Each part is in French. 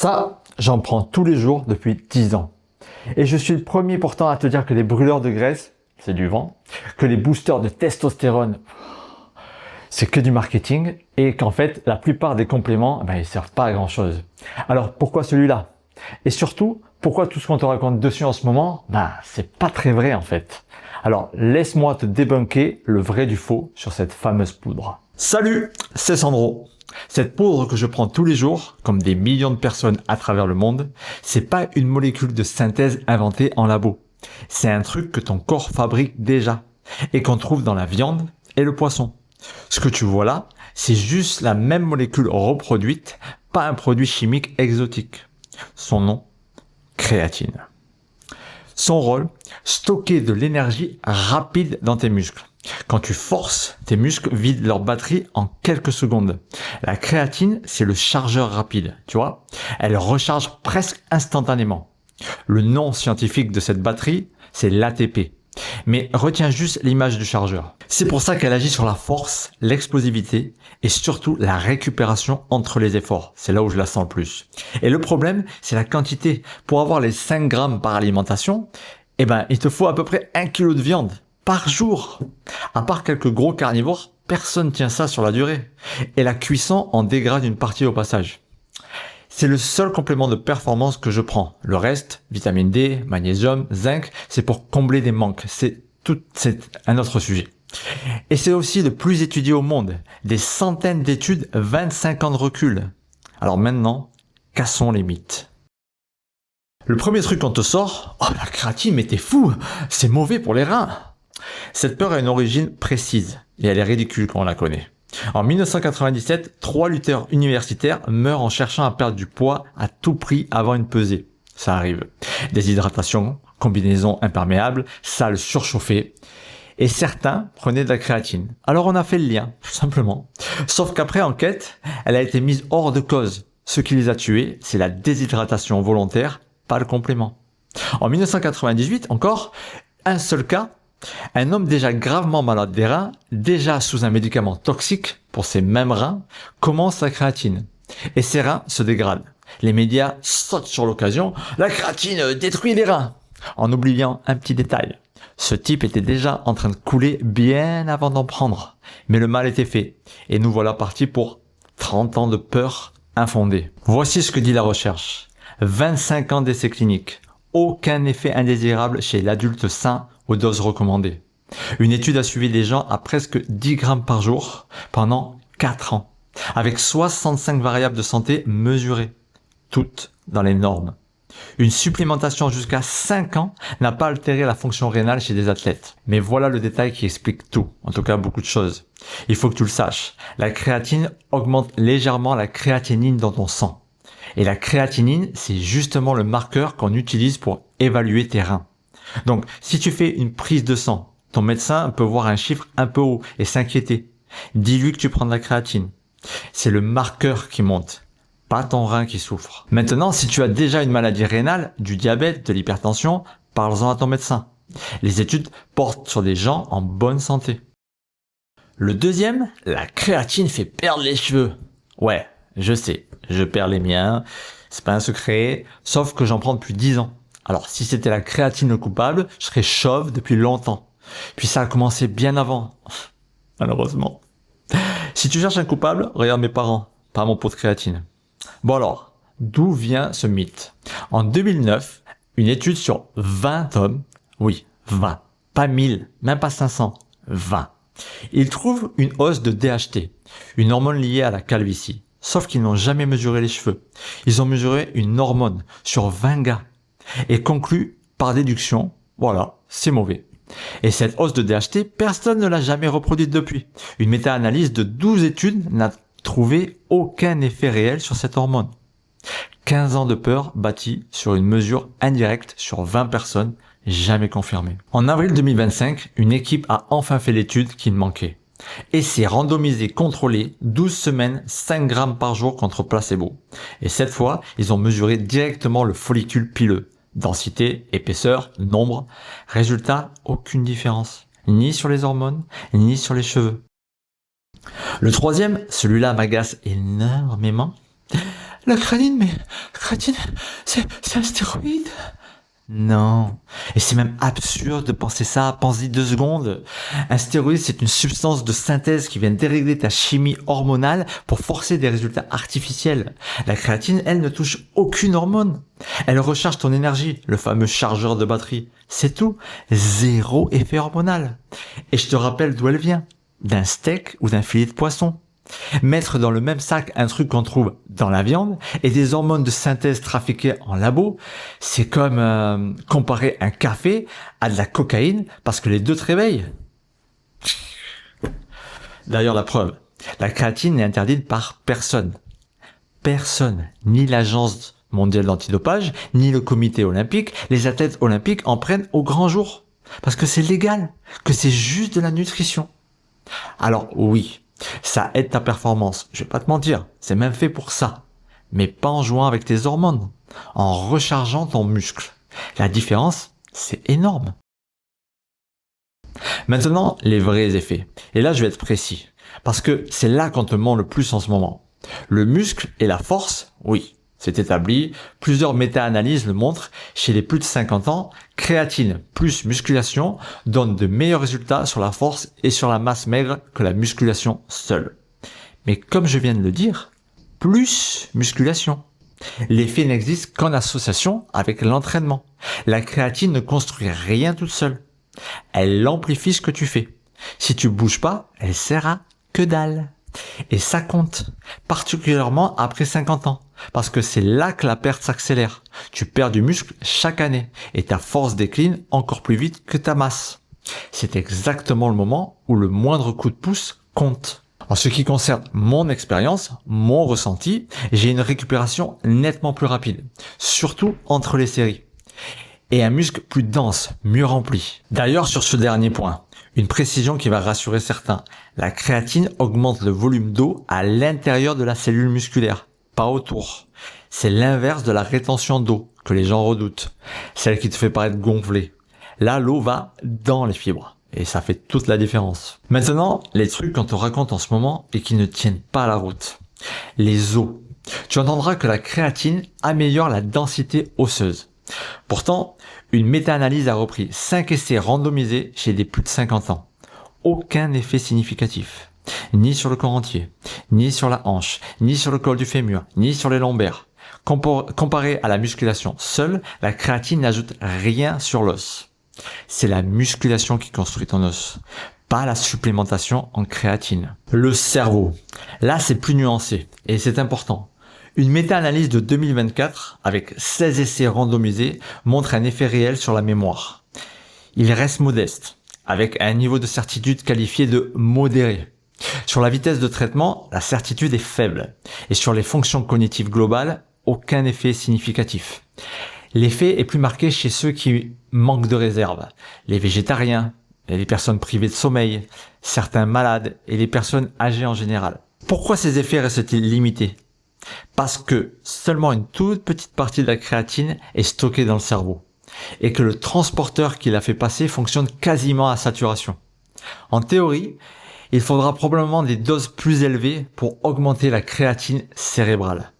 Ça, j'en prends tous les jours depuis 10 ans. Et je suis le premier pourtant à te dire que les brûleurs de graisse, c'est du vent, que les boosters de testostérone, c'est que du marketing, et qu'en fait, la plupart des compléments, ils servent pas à grand chose. Alors, pourquoi celui-là? Et surtout, pourquoi tout ce qu'on te raconte dessus en ce moment, c'est pas très vrai en fait. Alors, laisse-moi te débunker le vrai du faux sur cette fameuse poudre. Salut, c'est Sandro. Cette poudre que je prends tous les jours, comme des millions de personnes à travers le monde, c'est pas une molécule de synthèse inventée en labo. C'est un truc que ton corps fabrique déjà, et qu'on trouve dans la viande et le poisson. Ce que tu vois là, c'est juste la même molécule reproduite, pas un produit chimique exotique. Son nom, créatine. Son rôle, stocker de l'énergie rapide dans tes muscles. Quand tu forces, tes muscles vident leur batterie en quelques secondes. La créatine, c'est le chargeur rapide, tu vois. Elle recharge presque instantanément. Le nom scientifique de cette batterie, c'est l'ATP. Mais retiens juste l'image du chargeur. C'est pour ça qu'elle agit sur la force, l'explosivité et surtout la récupération entre les efforts. C'est là où je la sens le plus. Et le problème, c'est la quantité. Pour avoir les 5 grammes par alimentation, il te faut à peu près 1 kg de viande par jour. À part quelques gros carnivores, personne tient ça sur la durée. Et la cuisson en dégrade une partie au passage. C'est le seul complément de performance que je prends. Le reste, vitamine D, magnésium, zinc, c'est pour combler des manques. C'est un autre sujet. Et c'est aussi le plus étudié au monde. Des centaines d'études, 25 ans de recul. Alors maintenant, cassons les mythes. Le premier truc qu'on te sort, la créatine, mais t'es fou, c'est mauvais pour les reins. Cette peur a une origine précise et elle est ridicule quand on la connaît. En 1997, 3 lutteurs universitaires meurent en cherchant à perdre du poids à tout prix avant une pesée. Ça arrive. Déshydratation, combinaison imperméable, salle surchauffée. Et certains prenaient de la créatine. Alors on a fait le lien, tout simplement. Sauf qu'après enquête, elle a été mise hors de cause. Ce qui les a tués, c'est la déshydratation volontaire, pas le complément. En 1998, encore, un seul cas, un homme déjà gravement malade des reins, déjà sous un médicament toxique pour ses mêmes reins, commence la créatine. Et ses reins se dégradent. Les médias sautent sur l'occasion. La créatine détruit les reins. En oubliant un petit détail. Ce type était déjà en train de couler bien avant d'en prendre. Mais le mal était fait. Et nous voilà partis pour 30 ans de peur infondée. Voici ce que dit la recherche. 25 ans d'essais cliniques. Aucun effet indésirable chez l'adulte sain aux doses recommandées. Une étude a suivi des gens à presque 10 grammes par jour pendant 4 ans, avec 65 variables de santé mesurées, toutes dans les normes. Une supplémentation jusqu'à 5 ans n'a pas altéré la fonction rénale chez des athlètes. Mais voilà le détail qui explique tout, en tout cas beaucoup de choses. Il faut que tu le saches, la créatine augmente légèrement la créatinine dans ton sang. Et la créatinine, c'est justement le marqueur qu'on utilise pour évaluer tes reins. Donc, si tu fais une prise de sang, ton médecin peut voir un chiffre un peu haut et s'inquiéter. Dis-lui que tu prends de la créatine. C'est le marqueur qui monte, pas ton rein qui souffre. Maintenant, si tu as déjà une maladie rénale, du diabète, de l'hypertension, parle-en à ton médecin. Les études portent sur des gens en bonne santé. Le deuxième, la créatine fait perdre les cheveux. Ouais, je sais, je perds les miens, c'est pas un secret, sauf que j'en prends depuis 10 ans. Alors, si c'était la créatine le coupable, je serais chauve depuis longtemps. Puis ça a commencé bien avant, malheureusement. Si tu cherches un coupable, regarde mes parents, pas mon pot de créatine. Bon alors, d'où vient ce mythe? En 2009, une étude sur 20 hommes, oui, 20, pas 1000, même pas 500, 20. Ils trouvent une hausse de DHT, une hormone liée à la calvitie. Sauf qu'ils n'ont jamais mesuré les cheveux. Ils ont mesuré une hormone sur 20 gars. Et conclut par déduction, voilà, c'est mauvais. Et cette hausse de DHT, personne ne l'a jamais reproduite depuis. Une méta-analyse de 12 études n'a trouvé aucun effet réel sur cette hormone. 15 ans de peur bâtis sur une mesure indirecte sur 20 personnes, jamais confirmée. En avril 2025, une équipe a enfin fait l'étude qu'il manquait. Essai randomisé contrôlé, 12 semaines, 5 grammes par jour contre placebo. Et cette fois, ils ont mesuré directement le follicule pileux. Densité, épaisseur, nombre. Résultat, aucune différence. Ni sur les hormones, ni sur les cheveux. Le troisième, celui-là m'agace énormément. La créatine, mais la créatine, c'est un stéroïde. Non. Et c'est même absurde de penser ça. Pense-y 2 secondes. Un stéroïde, c'est une substance de synthèse qui vient dérégler ta chimie hormonale pour forcer des résultats artificiels. La créatine, elle ne touche aucune hormone. Elle recharge ton énergie, le fameux chargeur de batterie. C'est tout. Zéro effet hormonal. Et je te rappelle d'où elle vient. D'un steak ou d'un filet de poisson. Mettre dans le même sac un truc qu'on trouve dans la viande et des hormones de synthèse trafiquées en labo, c'est comme comparer un café à de la cocaïne parce que les deux te réveillent. D'ailleurs, la preuve, la créatine n'est interdite par personne. Personne, ni l'Agence mondiale d'antidopage, ni le comité olympique, les athlètes olympiques en prennent au grand jour. Parce que c'est légal, que c'est juste de la nutrition. Alors oui, ça aide ta performance, je vais pas te mentir, c'est même fait pour ça. Mais pas en jouant avec tes hormones, en rechargeant ton muscle. La différence, c'est énorme. Maintenant, les vrais effets. Et là, je vais être précis, parce que c'est là qu'on te ment le plus en ce moment. Le muscle et la force, oui, c'est établi. Plusieurs méta-analyses le montrent. Chez les plus de 50 ans, créatine plus musculation donne de meilleurs résultats sur la force et sur la masse maigre que la musculation seule. Mais comme je viens de le dire, plus musculation. L'effet n'existe qu'en association avec l'entraînement. La créatine ne construit rien toute seule. Elle amplifie ce que tu fais. Si tu bouges pas, elle sert à que dalle. Et ça compte, particulièrement après 50 ans, parce que c'est là que la perte s'accélère. Tu perds du muscle chaque année et ta force décline encore plus vite que ta masse. C'est exactement le moment où le moindre coup de pouce compte. En ce qui concerne mon expérience, mon ressenti, j'ai une récupération nettement plus rapide, surtout entre les séries. Et un muscle plus dense, mieux rempli. D'ailleurs, sur ce dernier point, une précision qui va rassurer certains. La créatine augmente le volume d'eau à l'intérieur de la cellule musculaire, pas autour. C'est l'inverse de la rétention d'eau que les gens redoutent, celle qui te fait paraître gonflé. Là, l'eau va dans les fibres et ça fait toute la différence. Maintenant, les trucs qu'on te raconte en ce moment et qui ne tiennent pas la route. Les os. Tu entendras que la créatine améliore la densité osseuse. Pourtant, une méta-analyse a repris 5 essais randomisés chez des plus de 50 ans. Aucun effet significatif. Ni sur le corps entier, ni sur la hanche, ni sur le col du fémur, ni sur les lombaires. Comparé à la musculation seule, la créatine n'ajoute rien sur l'os. C'est la musculation qui construit ton os, pas la supplémentation en créatine. Le cerveau. Là, c'est plus nuancé et c'est important. Une méta-analyse de 2024, avec 16 essais randomisés, montre un effet réel sur la mémoire. Il reste modeste, avec un niveau de certitude qualifié de modéré. Sur la vitesse de traitement, la certitude est faible. Et sur les fonctions cognitives globales, aucun effet significatif. L'effet est plus marqué chez ceux qui manquent de réserve. Les végétariens, les personnes privées de sommeil, certains malades et les personnes âgées en général. Pourquoi ces effets restent-ils limités ? Parce que seulement une toute petite partie de la créatine est stockée dans le cerveau et que le transporteur qui la fait passer fonctionne quasiment à saturation. En théorie, il faudra probablement des doses plus élevées pour augmenter la créatine cérébrale.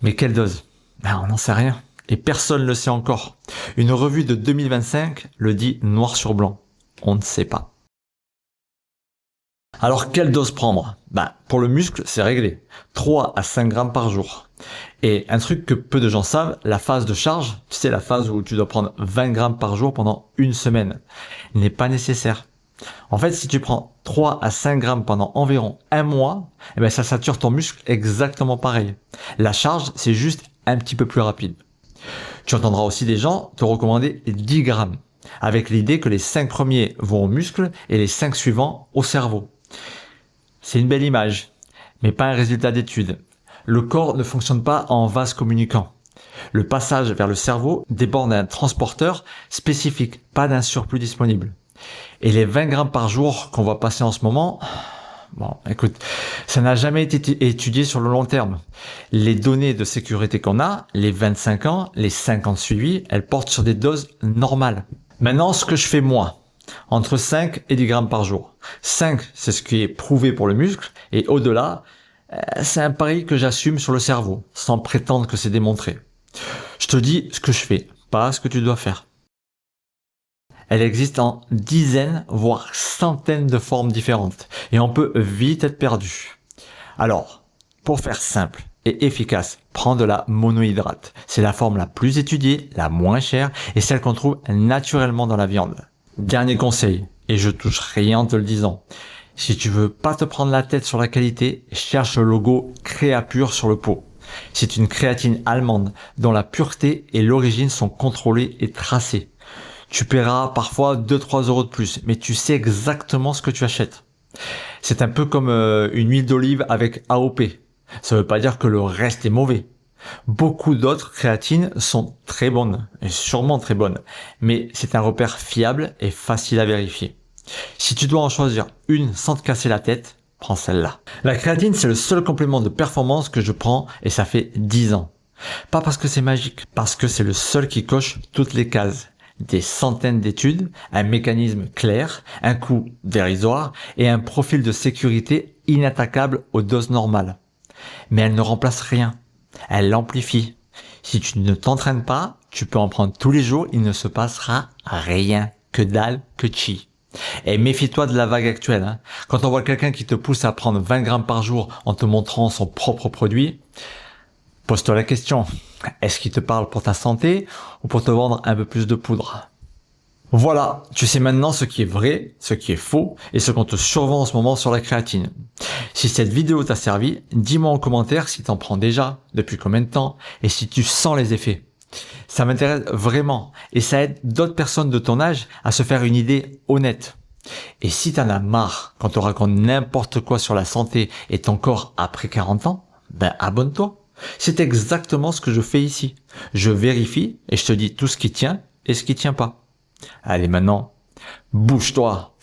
Mais quelle dose ? On n'en sait rien et personne ne le sait encore. Une revue de 2025 le dit noir sur blanc. On ne sait pas. Alors, quelle dose prendre ? Pour le muscle, c'est réglé. 3 à 5 grammes par jour. Et un truc que peu de gens savent, la phase de charge, tu sais, la phase où tu dois prendre 20 grammes par jour pendant une semaine, n'est pas nécessaire. En fait, si tu prends 3 à 5 grammes pendant environ un mois, ça sature ton muscle exactement pareil. La charge, c'est juste un petit peu plus rapide. Tu entendras aussi des gens te recommander 10 grammes, avec l'idée que les 5 premiers vont aux muscles et les 5 suivants au cerveau. C'est une belle image, mais pas un résultat d'étude. Le corps ne fonctionne pas en vase communicant. Le passage vers le cerveau dépend d'un transporteur spécifique, pas d'un surplus disponible. Et les 20 grammes par jour qu'on va passer en ce moment, écoute, ça n'a jamais été étudié sur le long terme. Les données de sécurité qu'on a, les 25 ans, les 50 suivis, elles portent sur des doses normales. Maintenant, ce que je fais moi, entre 5 et 10 grammes par jour. 5, c'est ce qui est prouvé pour le muscle, et au-delà, C'est un pari que j'assume sur le cerveau, sans prétendre que c'est démontré. Je te dis ce que je fais, pas ce que tu dois faire. Elle existe en dizaines, voire centaines de formes différentes, et on peut vite être perdu. Alors, pour faire simple et efficace, prends de la monohydrate. C'est la forme la plus étudiée, la moins chère, et celle qu'on trouve naturellement dans la viande. Dernier conseil, et je touche rien en te le disant. Si tu veux pas te prendre la tête sur la qualité, cherche le logo Créapure sur le pot. C'est une créatine allemande dont la pureté et l'origine sont contrôlées et tracées. Tu paieras parfois 2-3 euros de plus, mais tu sais exactement ce que tu achètes. C'est un peu comme une huile d'olive avec AOP. Ça veut pas dire que le reste est mauvais. Beaucoup d'autres créatines sont très bonnes, et sûrement très bonnes, mais c'est un repère fiable et facile à vérifier. Si tu dois en choisir une sans te casser la tête, prends celle-là. La créatine, c'est le seul complément de performance que je prends et ça fait 10 ans. Pas parce que c'est magique, parce que c'est le seul qui coche toutes les cases. Des centaines d'études, un mécanisme clair, un coût dérisoire et un profil de sécurité inattaquable aux doses normales. Mais elle ne remplace rien. Elle l'amplifie. Si tu ne t'entraînes pas, tu peux en prendre tous les jours, il ne se passera rien. Que dalle, que chi. Et méfie-toi de la vague actuelle. Hein. Quand on voit quelqu'un qui te pousse à prendre 20 grammes par jour en te montrant son propre produit, pose-toi la question. Est-ce qu'il te parle pour ta santé ou pour te vendre un peu plus de poudre? Voilà, tu sais maintenant ce qui est vrai, ce qui est faux et ce qu'on te survend en ce moment sur la créatine. Si cette vidéo t'a servi, dis-moi en commentaire si t'en prends déjà, depuis combien de temps et si tu sens les effets. Ça m'intéresse vraiment et ça aide d'autres personnes de ton âge à se faire une idée honnête. Et si t'en as marre quand on raconte n'importe quoi sur la santé et ton corps après 40 ans, ben abonne-toi. C'est exactement ce que je fais ici. Je vérifie et je te dis tout ce qui tient et ce qui tient pas. Allez maintenant, bouge-toi!